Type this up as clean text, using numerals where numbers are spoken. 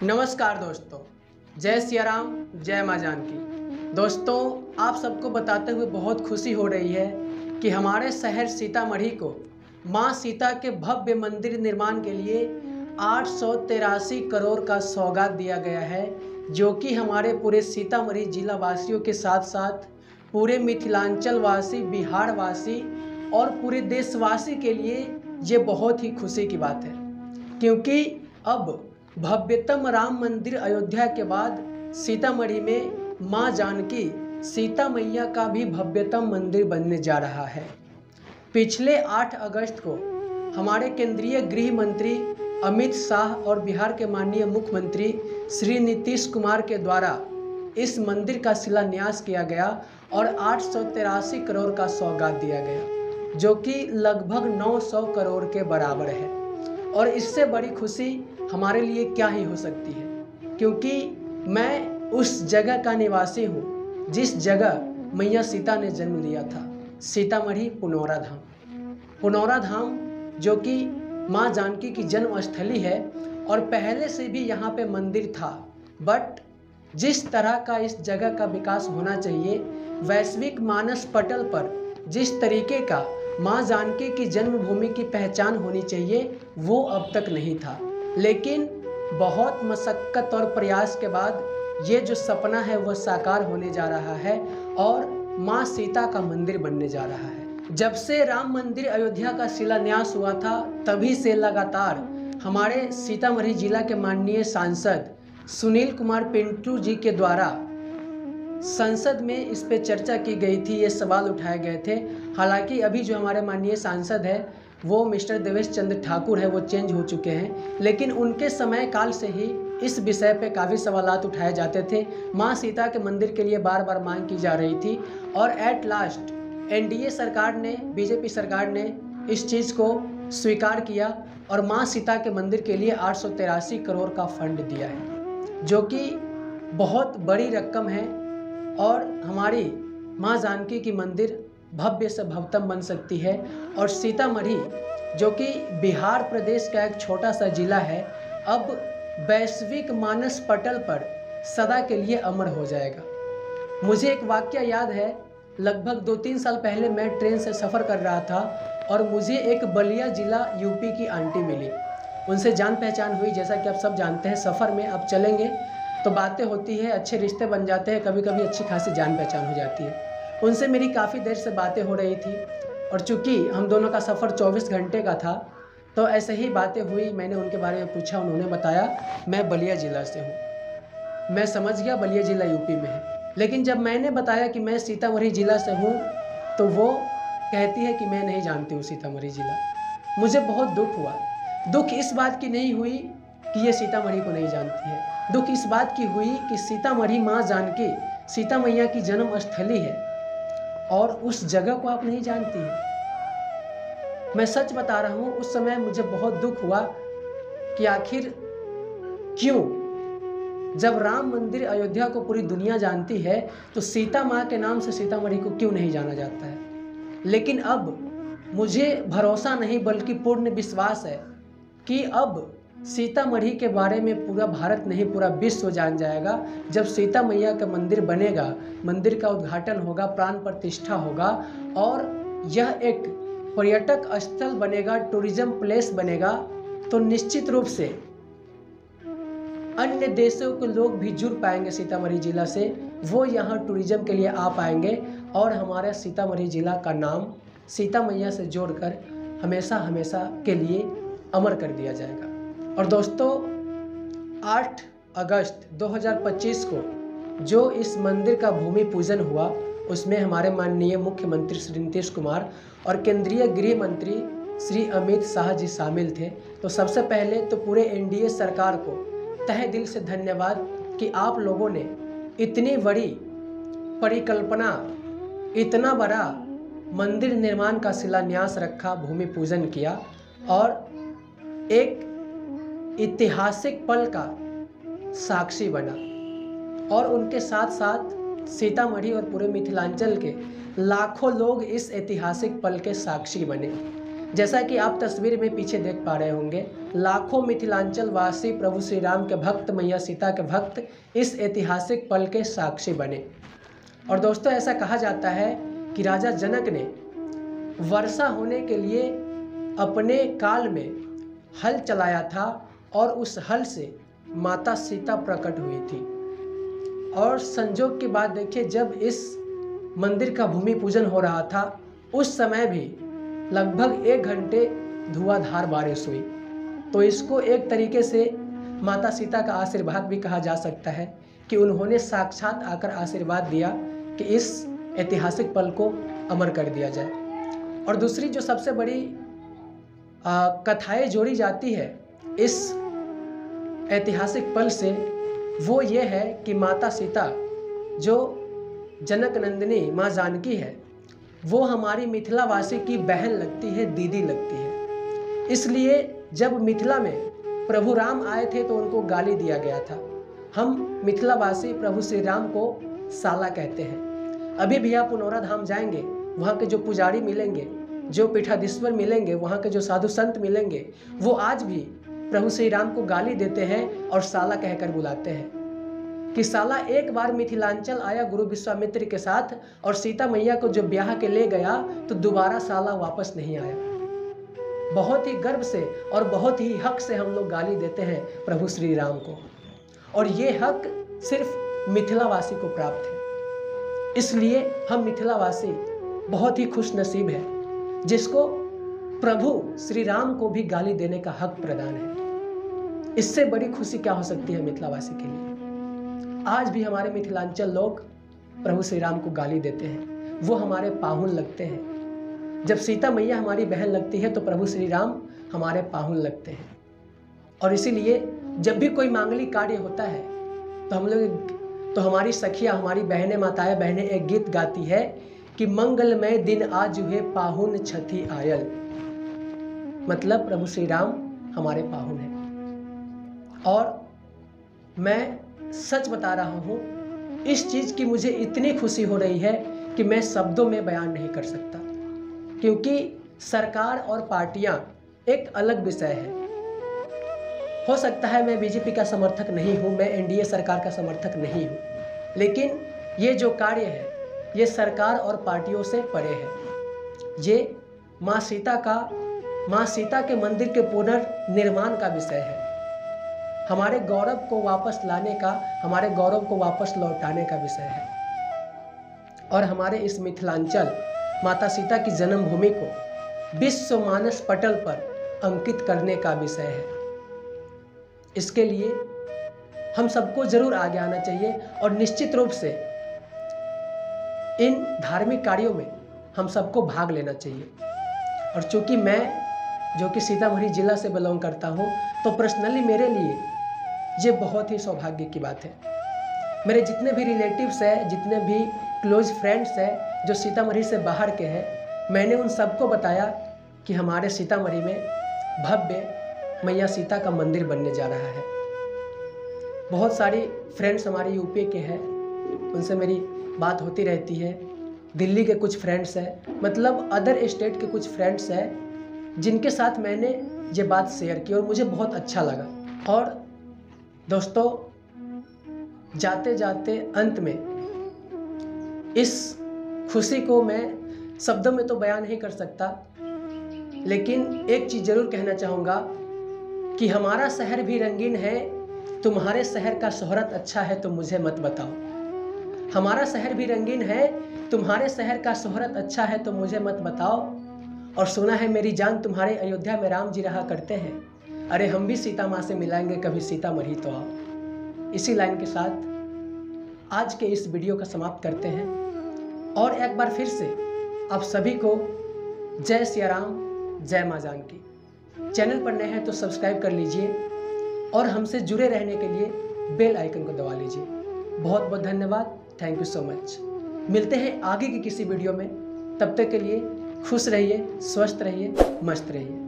नमस्कार दोस्तों, जय सिया राम, जय माँ जानकी। दोस्तों, आप सबको बताते हुए बहुत खुशी हो रही है कि हमारे शहर सीतामढ़ी को माँ सीता के भव्य मंदिर निर्माण के लिए 883 करोड़ का सौगात दिया गया है, जो कि हमारे पूरे सीतामढ़ी जिला वासियों के साथ साथ पूरे मिथिलांचल वासी, बिहार वासी और पूरे देशवासी के लिए ये बहुत ही खुशी की बात है, क्योंकि अब भव्यतम राम मंदिर अयोध्या के बाद सीतामढ़ी में मां जानकी सीता मैया का भी भव्यतम मंदिर बनने जा रहा है। पिछले 8 अगस्त को हमारे केंद्रीय गृह मंत्री अमित शाह और बिहार के माननीय मुख्यमंत्री श्री नीतीश कुमार के द्वारा इस मंदिर का शिलान्यास किया गया और 883 करोड़ का सौगात दिया गया, जो कि लगभग 900 करोड़ के बराबर है। और इससे बड़ी खुशी हमारे लिए क्या ही हो सकती है, क्योंकि मैं उस जगह का निवासी हूँ जिस जगह मैया सीता ने जन्म लिया था, सीतामढ़ी पुनौरा धाम। पुनौरा धाम जो कि माँ जानकी की जन्म स्थली है और पहले से भी यहाँ पे मंदिर था, बट जिस तरह का इस जगह का विकास होना चाहिए, वैश्विक मानस पटल पर जिस तरीके का माँ जानकी की जन्मभूमि की पहचान होनी चाहिए, वो अब तक नहीं था। लेकिन बहुत मशक्क़त और प्रयास के बाद ये जो सपना है वो साकार होने जा रहा है और माँ सीता का मंदिर बनने जा रहा है। जब से राम मंदिर अयोध्या का शिलान्यास हुआ था, तभी से लगातार हमारे सीतामढ़ी जिला के माननीय सांसद सुनील कुमार पिंटू जी के द्वारा संसद में इस पे चर्चा की गई थी, ये सवाल उठाए गए थे। हालांकि अभी जो हमारे माननीय सांसद है वो मिस्टर देवेश चंद्र ठाकुर है, वो चेंज हो चुके हैं, लेकिन उनके समय काल से ही इस विषय पे काफ़ी सवालात उठाए जाते थे। माँ सीता के मंदिर के लिए बार बार मांग की जा रही थी और एट लास्ट एनडीए सरकार ने, बीजेपी सरकार ने इस चीज़ को स्वीकार किया और माँ सीता के मंदिर के लिए 883 करोड़ का फंड दिया है, जो कि बहुत बड़ी रकम है और हमारी माँ जानकी की मंदिर भव्य से भव्यतम बन सकती है। और सीतामढ़ी जो कि बिहार प्रदेश का एक छोटा सा जिला है, अब वैश्विक मानस पटल पर सदा के लिए अमर हो जाएगा। मुझे एक वाकया याद है, लगभग 2-3 साल पहले मैं ट्रेन से सफ़र कर रहा था और मुझे एक बलिया जिला यूपी की आंटी मिली। उनसे जान पहचान हुई। जैसा कि आप सब जानते हैं, सफ़र में आप चलेंगे तो बातें होती है, अच्छे रिश्ते बन जाते हैं, कभी कभी अच्छी खासी जान पहचान हो जाती है। उनसे मेरी काफ़ी देर से बातें हो रही थी और चूँकि हम दोनों का सफ़र 24 घंटे का था, तो ऐसे ही बातें हुई। मैंने उनके बारे में पूछा, उन्होंने बताया मैं बलिया ज़िला से हूँ। मैं समझ गया बलिया ज़िला यूपी में है, लेकिन जब मैंने बताया कि मैं सीतामढ़ी ज़िला से हूँ, तो वो कहती है कि मैं नहीं जानती हूँ सीतामढ़ी ज़िला। मुझे बहुत दुख हुआ। दुख इस बात की नहीं हुई कि ये सीतामढ़ी को नहीं जानती है, दुख इस बात की हुई कि सीतामढ़ी माँ जानकी सीता मैया की जन्म स्थली है और उस जगह को आप नहीं जानती हैं। मैं सच बता रहा हूँ, उस समय मुझे बहुत दुख हुआ कि आखिर क्यों, जब राम मंदिर अयोध्या को पूरी दुनिया जानती है, तो सीता माँ के नाम से सीतामढ़ी को क्यों नहीं जाना जाता है। लेकिन अब मुझे भरोसा नहीं बल्कि पूर्ण विश्वास है कि अब सीतामढ़ी के बारे में पूरा भारत नहीं, पूरा विश्व जान जाएगा। जब सीता मैया का मंदिर बनेगा, मंदिर का उद्घाटन होगा, प्राण प्रतिष्ठा होगा और यह एक पर्यटक स्थल बनेगा, टूरिज्म प्लेस बनेगा, तो निश्चित रूप से अन्य देशों के लोग भी जुड़ पाएंगे सीतामढ़ी जिला से। वो यहाँ टूरिज्म के लिए आ पाएंगे और हमारे सीतामढ़ी जिला का नाम सीता मैया से जोड़कर हमेशा हमेशा के लिए अमर कर दिया जाएगा। और दोस्तों, 8 अगस्त 2025 को जो इस मंदिर का भूमि पूजन हुआ, उसमें हमारे माननीय मुख्यमंत्री श्री नीतीश कुमार और केंद्रीय गृह मंत्री श्री अमित शाह जी शामिल थे। तो सबसे पहले तो पूरे एनडीए सरकार को तहे दिल से धन्यवाद कि आप लोगों ने इतनी बड़ी परिकल्पना, इतना बड़ा मंदिर निर्माण का शिलान्यास रखा, भूमि पूजन किया और एक ऐतिहासिक पल का साक्षी बना। और उनके साथ साथ सीतामढ़ी और पूरे मिथिलांचल के लाखों लोग इस ऐतिहासिक पल के साक्षी बने। जैसा कि आप तस्वीर में पीछे देख पा रहे होंगे, लाखों मिथिलांचल वासी प्रभु श्री राम के भक्त, मैया सीता के भक्त इस ऐतिहासिक पल के साक्षी बने। और दोस्तों, ऐसा कहा जाता है कि राजा जनक ने वर्षा होने के लिए अपने काल में हल चलाया था और उस हल से माता सीता प्रकट हुई थी। और संजोग की बात देखिए, जब इस मंदिर का भूमि पूजन हो रहा था उस समय भी लगभग 1 घंटे धुआंधार बारिश हुई। तो इसको एक तरीके से माता सीता का आशीर्वाद भी कहा जा सकता है कि उन्होंने साक्षात आकर आशीर्वाद दिया कि इस ऐतिहासिक पल को अमर कर दिया जाए। और दूसरी जो सबसे बड़ी कथाएं जोड़ी जाती है इस ऐतिहासिक पल से, वो ये है कि माता सीता जो जनक नंदिनी माँ जानकी है, वो हमारी मिथिलावासी की बहन लगती है, दीदी लगती है। इसलिए जब मिथिला में प्रभु राम आए थे तो उनको गाली दिया गया था। हम मिथिलावासी प्रभु श्री राम को साला कहते हैं। अभी भी आप पुनौरा धाम जाएंगे, वहाँ के जो पुजारी मिलेंगे, जो पीठाधीश्वर मिलेंगे, वहाँ के जो साधु संत मिलेंगे, वो आज भी प्रभु श्री राम को गाली देते हैं और साला कहकर बुलाते हैं कि साला एक बार मिथिलांचल आया गुरु विश्वामित्र के साथ और सीता मैया को जो ब्याह के ले गया तो दोबारा साला वापस नहीं आया। बहुत ही गर्व से और बहुत ही हक से हम लोग गाली देते हैं प्रभु श्री राम को, और ये हक सिर्फ मिथिलावासी को प्राप्त है। इसलिए हम मिथिलावासी बहुत ही खुश नसीब हैं जिसको प्रभु श्री राम को भी गाली देने का हक प्रदान है। इससे बड़ी खुशी क्या हो सकती है मिथिलावासी के लिए। आज भी हमारे मिथिलांचल लोग प्रभु श्री राम को गाली देते हैं, वो हमारे पाहुन लगते हैं। जब सीता मैया हमारी बहन लगती है तो प्रभु श्री राम हमारे पाहुन लगते हैं। और इसीलिए जब भी कोई मांगलिक कार्य होता है तो हमारी सखियाँ, हमारी बहनें, माताएं बहनें एक गीत गाती है कि मंगलमय दिन आज हुए पाहुन छठी आयल। मतलब प्रभु श्री राम हमारे पाहुन हैं। और मैं सच बता रहा हूँ, इस चीज़ की मुझे इतनी खुशी हो रही है कि मैं शब्दों में बयान नहीं कर सकता, क्योंकि सरकार और पार्टियां एक अलग विषय है। हो सकता है मैं बीजेपी का समर्थक नहीं हूँ, मैं एनडीए सरकार का समर्थक नहीं हूँ, लेकिन ये जो कार्य है ये सरकार और पार्टियों से परे है। ये माँ सीता के मंदिर के पुनर्निर्माण का विषय है। हमारे गौरव को वापस लाने का, हमारे गौरव को वापस लौटाने का विषय है। और हमारे इस मिथिलांचल माता सीता की जन्मभूमि को विश्व मानस पटल पर अंकित करने का विषय है। इसके लिए हम सबको जरूर आगे आना चाहिए और निश्चित रूप से इन धार्मिक कार्यों में हम सबको भाग लेना चाहिए। और चूंकि मैं जो कि सीतामढ़ी जिला से बिलोंग करता हूँ, तो पर्सनली मेरे लिए ये बहुत ही सौभाग्य की बात है। मेरे जितने भी रिलेटिव्स हैं, जितने भी क्लोज फ्रेंड्स हैं जो सीतामढ़ी से बाहर के हैं, मैंने उन सबको बताया कि हमारे सीतामढ़ी में भव्य मैया सीता का मंदिर बनने जा रहा है। बहुत सारी फ्रेंड्स हमारे यूपी के हैं, उनसे मेरी बात होती रहती है। दिल्ली के कुछ फ्रेंड्स हैं, मतलब अदर स्टेट के कुछ फ्रेंड्स हैं जिनके साथ मैंने ये बात शेयर की और मुझे बहुत अच्छा लगा। और दोस्तों, जाते जाते अंत में इस खुशी को मैं शब्दों में तो बयान नहीं कर सकता, लेकिन एक चीज़ ज़रूर कहना चाहूँगा कि हमारा शहर भी रंगीन है, तुम्हारे शहर का शोहरत अच्छा है तो मुझे मत बताओ। हमारा शहर भी रंगीन है, तुम्हारे शहर का शोहरत अच्छा है तो मुझे मत बताओ। और सुना है मेरी जान तुम्हारे अयोध्या में राम जी रहा करते हैं, अरे हम भी सीता माँ से मिलाएंगे कभी सीतामढ़ी तो आओ। इसी लाइन के साथ आज के इस वीडियो का समाप्त करते हैं। और एक बार फिर से आप सभी को जय सिया राम, जय माँ जानकी। चैनल पर नए हैं तो सब्सक्राइब कर लीजिए और हमसे जुड़े रहने के लिए बेल आइकन को दबा लीजिए। बहुत बहुत धन्यवाद, थैंक यू सो मच। मिलते हैं आगे की किसी वीडियो में, तब तक के लिए खुश रहिए, स्वस्थ रहिए, मस्त रहिए।